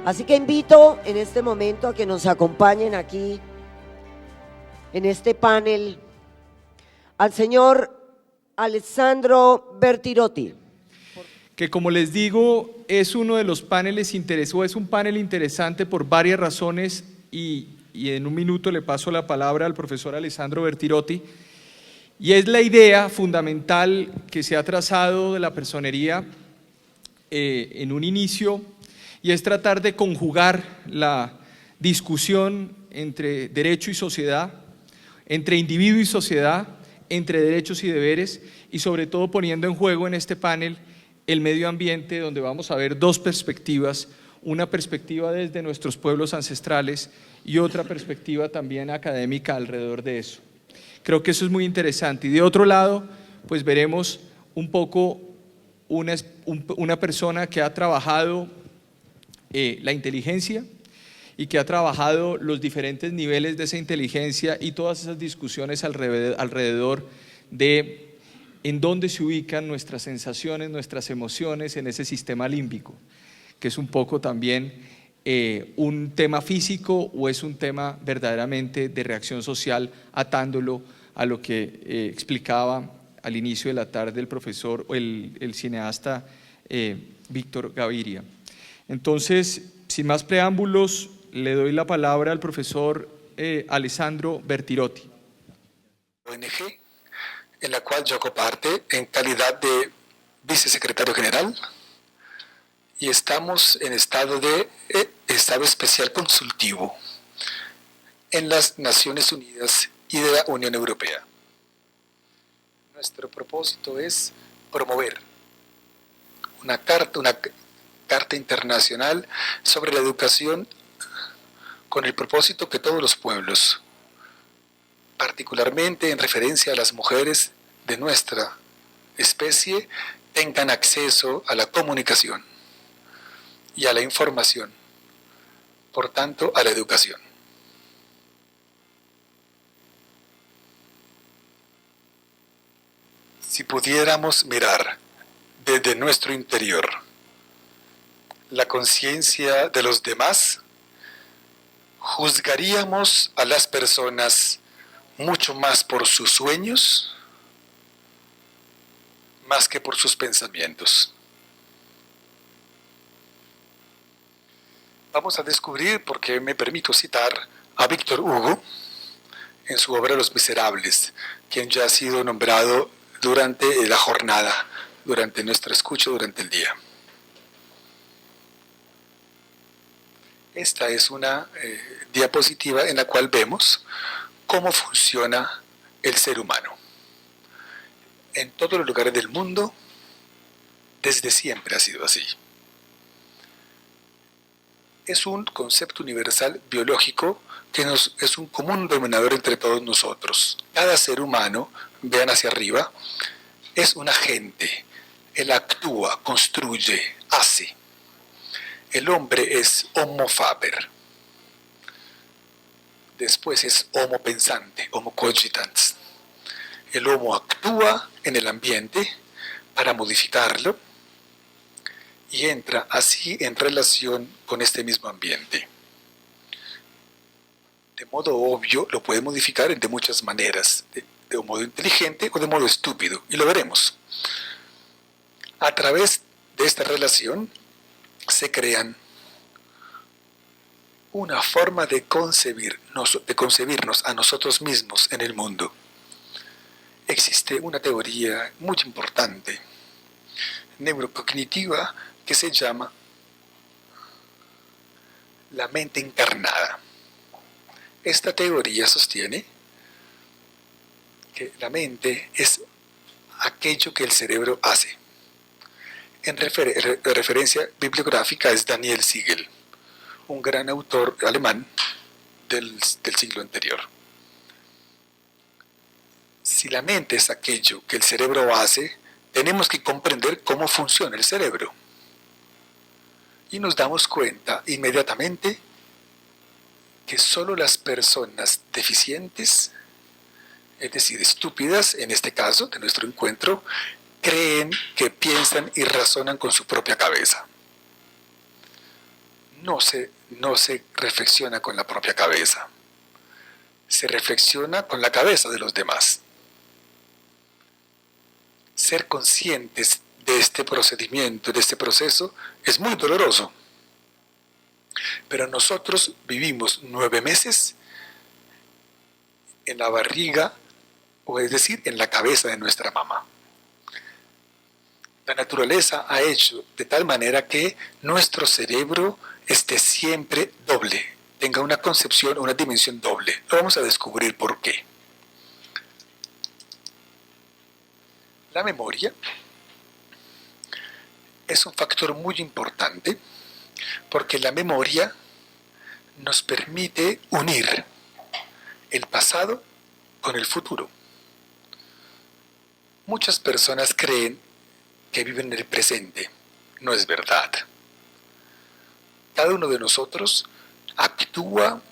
Así que invito en este momento a que nos acompañen aquí en este panel al señor Alessandro Bertirotti. Que, como les digo, es uno de los paneles es un panel interesante por varias razones y en un minuto le paso la palabra al profesor Alessandro Bertirotti. Y es la idea fundamental que se ha trazado de la personería en un inicio, y es tratar de conjugar la discusión entre derecho y sociedad, entre individuo y sociedad, entre derechos y deberes, y sobre todo poniendo en juego en este panel el medio ambiente, donde vamos a ver dos perspectivas, una perspectiva desde nuestros pueblos ancestrales y otra perspectiva también académica alrededor de eso. Creo que eso es muy interesante. Y de otro lado, pues veremos un poco una persona que ha trabajado la inteligencia y que ha trabajado los diferentes niveles de esa inteligencia y todas esas discusiones alrededor de en dónde se ubican nuestras sensaciones, nuestras emociones en ese sistema límbico, que es un poco también un tema físico o es un tema verdaderamente de reacción social, atándolo a lo que explicaba al inicio de la tarde el profesor, el cineasta Víctor Gaviria. Entonces, sin más preámbulos, le doy la palabra al profesor Alessandro Bertirotti. ONG, en la cual yo hago parte en calidad de vicesecretario general, y estamos en estado especial consultivo en las Naciones Unidas y de la Unión Europea. Nuestro propósito es promover una carta internacional sobre la educación con el propósito que todos los pueblos, particularmente en referencia a las mujeres de nuestra especie, tengan acceso a la comunicación y a la información, por tanto, a la educación. Si pudiéramos mirar desde nuestro interior la conciencia de los demás, ¿juzgaríamos a las personas mucho más por sus sueños, más que por sus pensamientos? Vamos a descubrir por qué me permito citar a Víctor Hugo en su obra Los Miserables, quien ya ha sido nombrado durante la jornada, durante nuestra escucha, durante el día. Esta es una diapositiva en la cual vemos cómo funciona el ser humano. En todos los lugares del mundo, desde siempre ha sido así. Es un concepto universal biológico que es un común denominador entre todos nosotros. Cada ser humano, vean hacia arriba, es un agente. Él actúa, construye, hace. El hombre es homo faber. Después es homo pensante, homo cogitans. El homo actúa en el ambiente para modificarlo y entra así en relación con este mismo ambiente. De modo obvio lo puede modificar de muchas maneras, de un modo inteligente o de modo estúpido, y lo veremos. A través de esta relación se crean una forma de concebirnos a nosotros mismos en el mundo. Existe una teoría muy importante, neurocognitiva, que se llama la mente encarnada. Esta teoría sostiene que la mente es aquello que el cerebro hace. En referencia bibliográfica es Daniel Siegel, un gran autor alemán del siglo anterior. Si la mente es aquello que el cerebro hace, tenemos que comprender cómo funciona el cerebro. Y nos damos cuenta inmediatamente que solo las personas deficientes, es decir, estúpidas, en este caso de nuestro encuentro, creen que piensan y razonan con su propia cabeza. no se reflexiona con la propia cabeza, se reflexiona con la cabeza de los demás. Ser conscientes de este procedimiento, de este proceso, es muy doloroso. Pero nosotros vivimos 9 meses en la barriga, o es decir, en la cabeza de nuestra mamá. La naturaleza ha hecho de tal manera que nuestro cerebro esté siempre doble, tenga una concepción, una dimensión doble. Lo vamos a descubrir por qué. La memoria es un factor muy importante porque la memoria nos permite unir el pasado con el futuro. Muchas personas creen que viven en el presente. No es verdad. Cada uno de nosotros actúa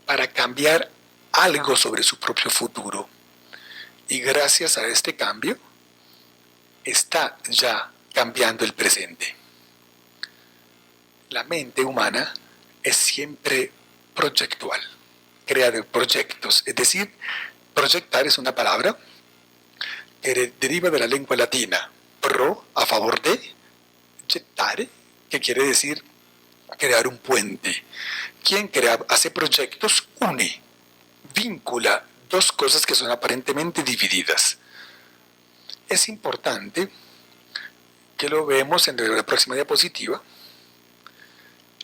para cambiar algo sobre su propio futuro. Y gracias a este cambio, está ya cambiando el presente. La mente humana es siempre proyectual, crea de proyectos, es decir, proyectar es una palabra que deriva de la lengua latina, pro, a favor de, gettare, que quiere decir crear un puente. Quien hace proyectos une, vincula dos cosas que son aparentemente divididas. Es importante que lo vemos en la próxima diapositiva.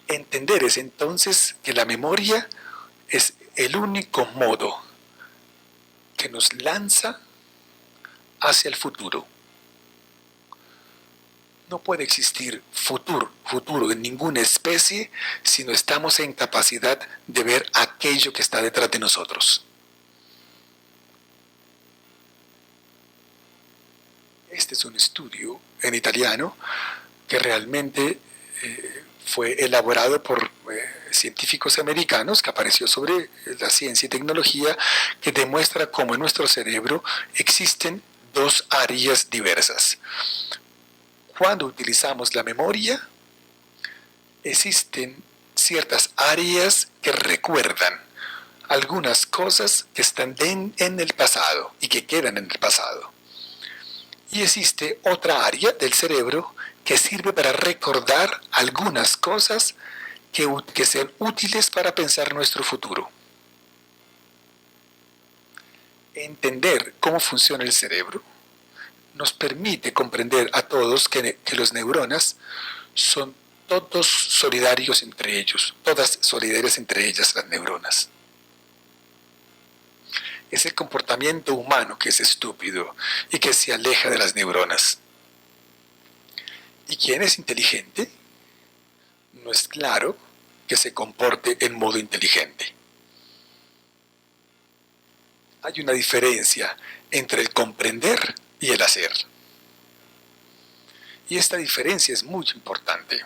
Entender es entonces que la memoria es el único modo que nos lanza hacia el futuro. No puede existir futuro en ninguna especie si no estamos en capacidad de ver aquello que está detrás de nosotros. Este es un estudio en italiano que realmente fue elaborado por científicos americanos, que apareció sobre la ciencia y tecnología, que demuestra cómo en nuestro cerebro existen dos áreas diversas. Cuando utilizamos la memoria, existen ciertas áreas que recuerdan algunas cosas que están en el pasado y que quedan en el pasado. Y existe otra área del cerebro que sirve para recordar algunas cosas que sean útiles para pensar nuestro futuro. Entender cómo funciona el cerebro nos permite comprender a todos que los neuronas son todos solidarios entre ellos, todas solidarias entre ellas las neuronas. Es el comportamiento humano que es estúpido y que se aleja de las neuronas. ¿Y quién es inteligente? No es claro que se comporte en modo inteligente. Hay una diferencia entre el comprender y el hacer. Y esta diferencia es muy importante,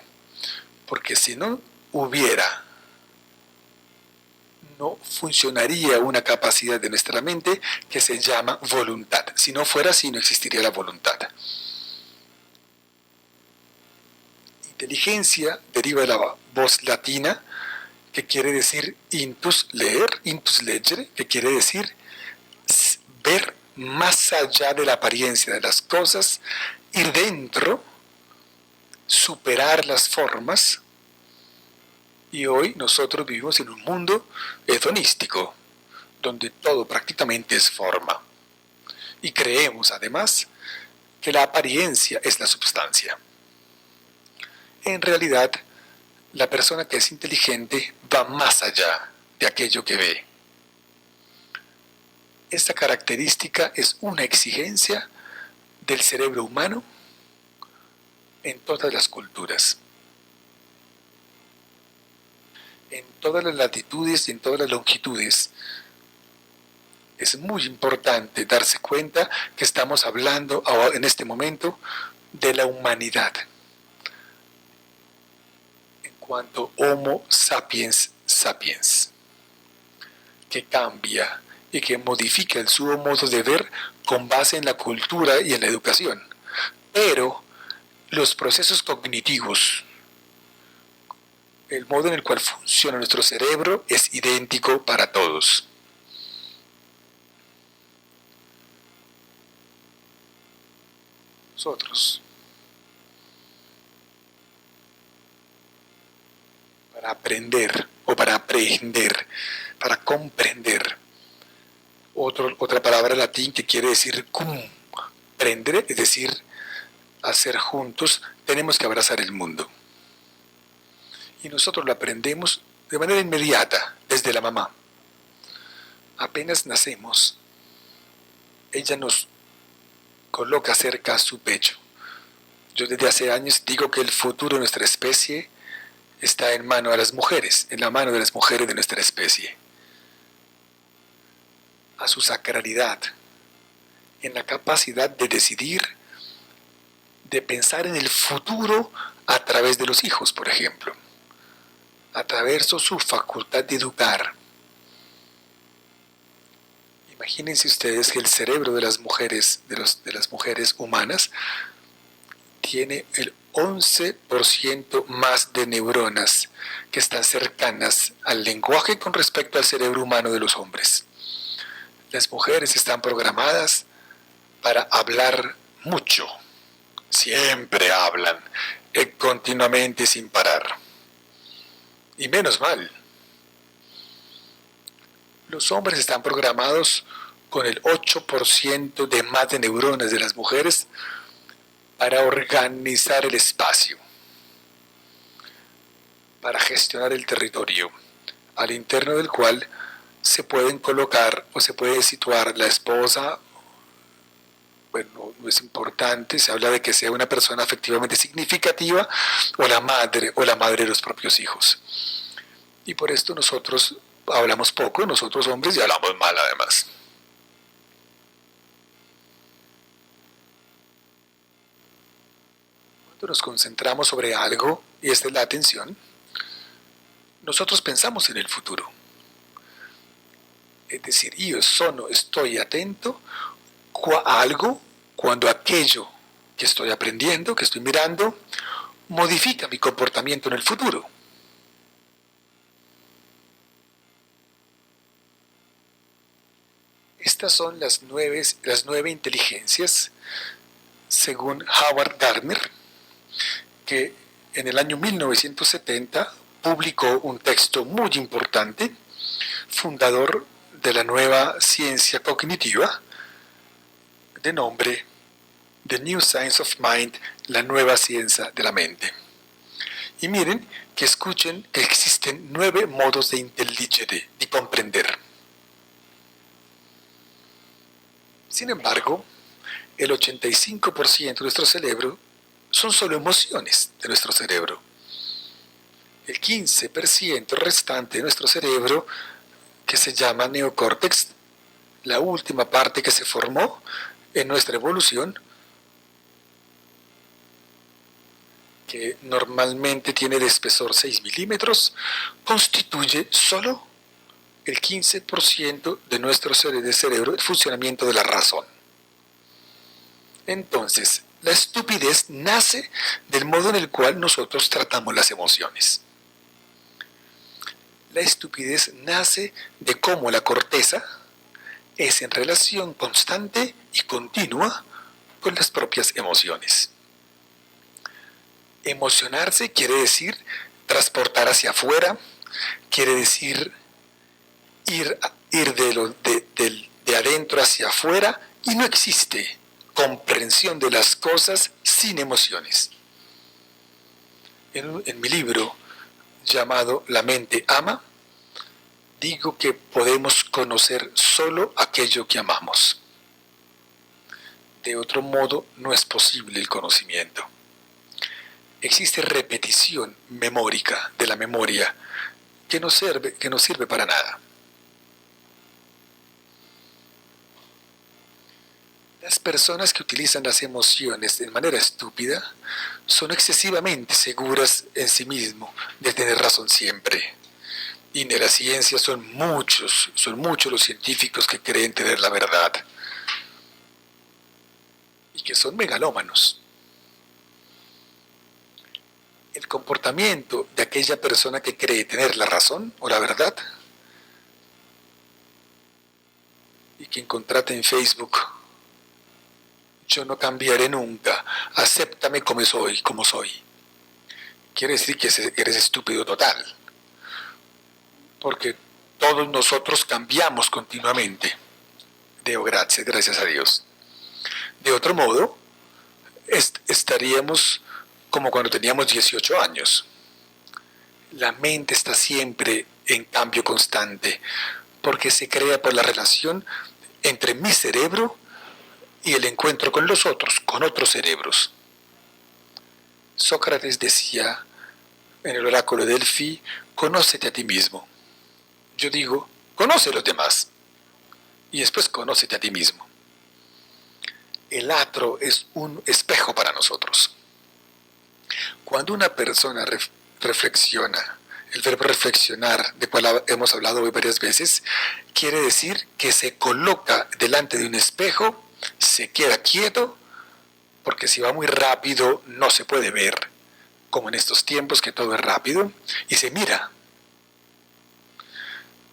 porque si no hubiera, no funcionaría una capacidad de nuestra mente que se llama voluntad. Si no fuera así, no existiría la voluntad. Inteligencia deriva de la voz latina, que quiere decir intus leer, intus leggere, que quiere decir ver más allá de la apariencia de las cosas, ir dentro, superar las formas. Y hoy nosotros vivimos en un mundo hedonístico, donde todo prácticamente es forma. Y creemos además que la apariencia es la substancia. En realidad, la persona que es inteligente va más allá de aquello que ve. Esta característica es una exigencia del cerebro humano en todas las culturas. En todas las latitudes y en todas las longitudes. Es muy importante darse cuenta que estamos hablando en este momento de la humanidad. En cuanto Homo sapiens sapiens, que cambia y que modifica su modo de ver con base en la cultura y en la educación. Pero los procesos cognitivos el modo en el cual funciona nuestro cerebro es idéntico para todos. Nosotros, para aprender o para aprehender, para comprender, otra palabra latín que quiere decir comprendere, es decir, hacer juntos, tenemos que abrazar el mundo. Y nosotros lo aprendemos de manera inmediata, desde la mamá. Apenas nacemos, ella nos coloca cerca a su pecho. Yo desde hace años digo que el futuro de nuestra especie está en mano de las mujeres, en la mano de las mujeres de nuestra especie. A su sacralidad, en la capacidad de decidir, de pensar en el futuro a través de los hijos, por ejemplo, a través de su facultad de educar. Imagínense ustedes que el cerebro de las mujeres, de las mujeres humanas, tiene el 11% más de neuronas que están cercanas al lenguaje con respecto al cerebro humano de los hombres. Las mujeres están programadas para hablar mucho. Siempre hablan, continuamente sin parar. Y menos mal. Los hombres están programados con el 8% de más de neuronas de las mujeres para organizar el espacio, para gestionar el territorio, al interno del cual se pueden colocar o se puede situar la esposa. Bueno, no es importante, se habla de que sea una persona afectivamente significativa o la madre de los propios hijos. Y por esto nosotros hablamos poco, nosotros hombres, y hablamos mal además. Cuando nos concentramos sobre algo, y esta es la atención, nosotros pensamos en el futuro. Es decir, yo estoy atento a algo cuando aquello que estoy aprendiendo, que estoy mirando, modifica mi comportamiento en el futuro. Estas son las nueve inteligencias, según Howard Gardner, que en el año 1970 publicó un texto muy importante, fundador de la nueva ciencia cognitiva, de nombre The New Science of Mind, la nueva ciencia de la mente. Y miren, que escuchen que existen 9 modos de intelligere, de comprender. Sin embargo, el 85% de nuestro cerebro son solo emociones de nuestro cerebro. El 15% restante de nuestro cerebro, que se llama neocórtex, la última parte que se formó en nuestra evolución, que normalmente tiene de espesor 6 milímetros, constituye solo el 15% de nuestro cerebro, el funcionamiento de la razón. Entonces, la estupidez nace del modo en el cual nosotros tratamos las emociones. La estupidez nace de cómo la corteza es en relación constante y continua con las propias emociones. Emocionarse quiere decir transportar hacia afuera, quiere decir ir de adentro hacia afuera, y no existe comprensión de las cosas sin emociones. En mi libro llamado La mente ama, digo que podemos conocer solo aquello que amamos. De otro modo, no es posible el conocimiento. Existe repetición memórica de la memoria que no sirve para nada. Las personas que utilizan las emociones de manera estúpida son excesivamente seguras en sí mismos de tener razón siempre. Y en la ciencia son muchos los científicos que creen tener la verdad y que son megalómanos. El comportamiento de aquella persona que cree tener la razón o la verdad y quien contrata en Facebook: yo no cambiaré nunca, acéptame como soy. Quiere decir que eres estúpido total, porque todos nosotros cambiamos continuamente. Deo gracias, gracias a Dios. De otro modo, estaríamos como cuando teníamos 18 años. La mente está siempre en cambio constante, porque se crea por la relación entre mi cerebro y el encuentro con los otros, con otros cerebros. Sócrates decía en el oráculo de Delfí: conócete a ti mismo. Yo digo: conoce a los demás y después conócete a ti mismo. El atro es un espejo para nosotros. Cuando una persona reflexiona, el verbo reflexionar, de cual hemos hablado hoy varias veces, quiere decir que se coloca delante de un espejo, se queda quieto, porque si va muy rápido no se puede ver, como en estos tiempos que todo es rápido, y se mira.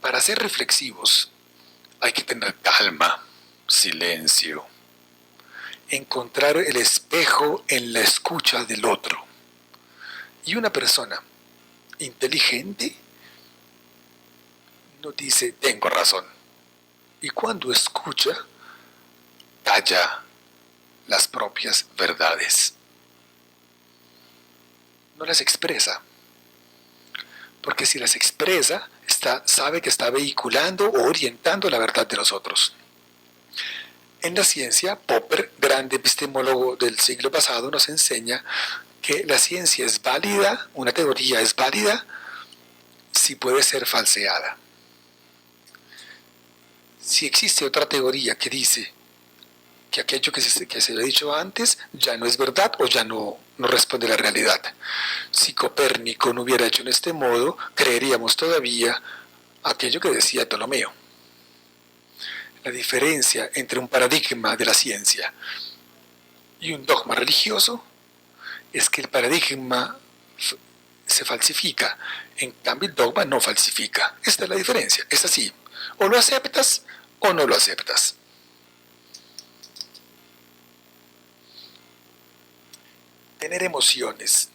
Para ser reflexivos hay que tener calma, silencio, encontrar el espejo en la escucha del otro. Y una persona inteligente no dice tengo razón, y cuando escucha, calla las propias verdades. No las expresa, porque si las expresa, sabe que está vehiculando o orientando la verdad de los otros. En la ciencia, Popper, grande epistemólogo del siglo pasado, nos enseña que la ciencia es válida, una teoría es válida, si puede ser falseada. Si existe otra teoría que dice que aquello que se le ha dicho antes ya no es verdad o ya no responde a la realidad. Si Copérnico no hubiera hecho en este modo, creeríamos todavía aquello que decía Ptolomeo. La diferencia entre un paradigma de la ciencia y un dogma religioso es que el paradigma se falsifica, en cambio el dogma no falsifica. Esta es la diferencia, es así, o lo aceptas o no lo aceptas. Tener emociones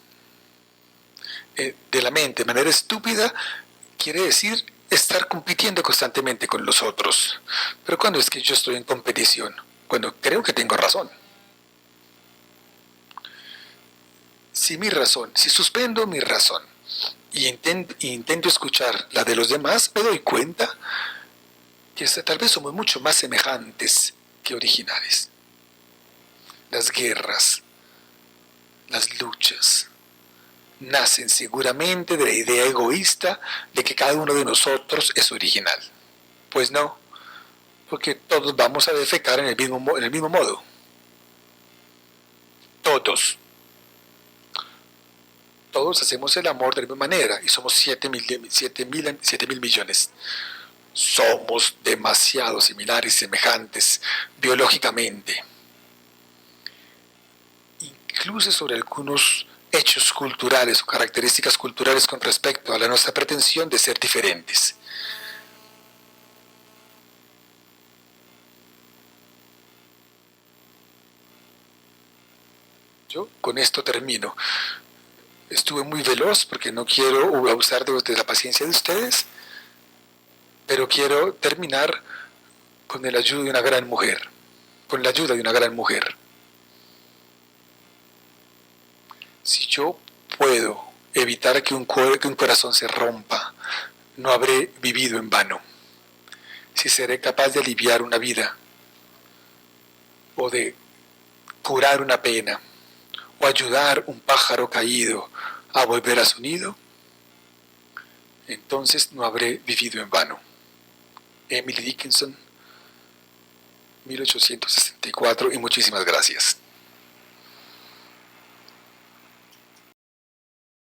de la mente de manera estúpida quiere decir estar compitiendo constantemente con los otros. Pero ¿cuándo es que yo estoy en competición? Cuando creo que tengo razón. Si suspendo mi razón y intento escuchar la de los demás, me doy cuenta que tal vez somos mucho más semejantes que originales. Las guerras, las luchas, nacen seguramente de la idea egoísta de que cada uno de nosotros es original. Pues no, porque todos vamos a defecar en el mismo modo. Todos hacemos el amor de la misma manera y somos 7 mil millones. Somos demasiado similares y semejantes biológicamente. Incluso sobre algunos hechos culturales o características culturales con respecto a nuestra pretensión de ser diferentes. Yo con esto termino. Estuve muy veloz porque no quiero abusar de la paciencia de ustedes, pero quiero terminar con la ayuda de una gran mujer, Si yo puedo evitar que un corazón se rompa, no habré vivido en vano. Si seré capaz de aliviar una vida, o de curar una pena, o ayudar un pájaro caído a volver a su nido, entonces no habré vivido en vano. Emily Dickinson, 1864, y muchísimas gracias.